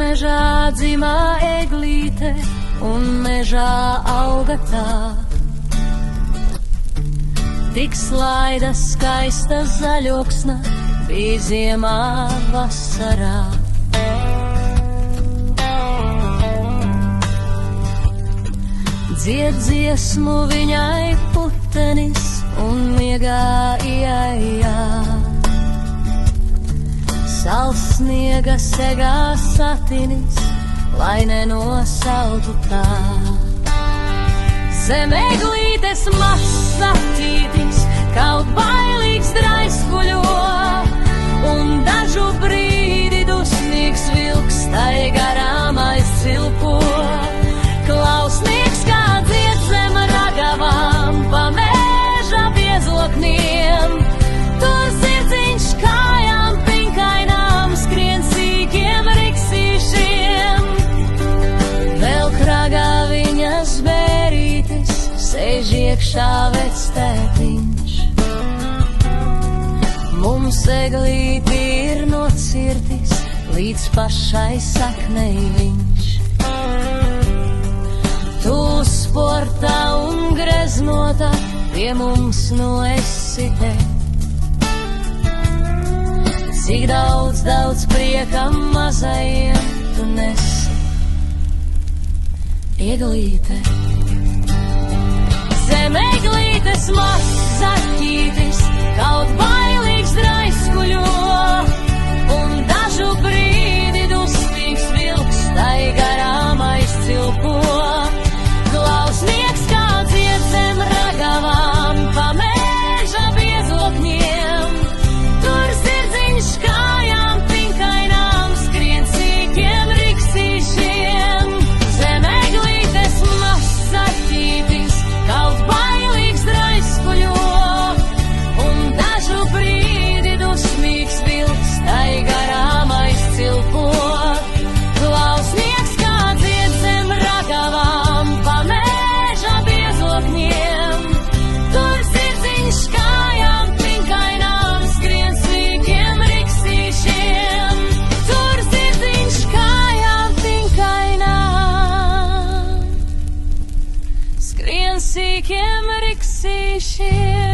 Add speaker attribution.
Speaker 1: mežā dzimā eglīte, un mežā auga tā. Tik slaida skaista zaļoksna, bija ziemā vasarā. Dzied dziesmu viņai putenis un miegā iejā. Sals sniega segā satinis, lai nenosaltu tā. Zem eglītes mazs saķītis, kaut bailīgs draiskuļo, un dažu brīdi dusmīgs vilks tai garām aizcilpo. Klausnieks kā dzied zem ragavām, pa meža biezokniem, tur zirdziņš kājām pinkainām skrien sīkiem riksīšiem. Vēl kragā viņas bērītis, sēž iekšā vectētiņš. Mums eglīti ir nocirtis, līdz pašai saknei viņš. Tu sportā un greznota, pie mums nu esi te. Cik daudz prieka mazajiem tu nesi, eglīte. Zem eglītes mazs zaķītis, kaut bailīgs draiskuļo, un dažu brīdi dusmīgs vilks tai garām aizcilpo. Klausnieks kā dzied zem ragavām, pa meža biezokņiem, tur zirdziņš kājām pinkainām skrien sīkiem riksīšiem. Zem eglītes mazs saķītis, kaut bailīgs draiskuļo, un dažu brīdi dusmīgs vilks tai garām aizcilpo. Klausnieks kā dzied zem ragavām, pa meža biezokņiem, tur zirdziņš kājām pinkainām skrien sīkiem riksīšiem. Tur zirdziņš kājām pinkainām skrien sīkiem riksīšiem.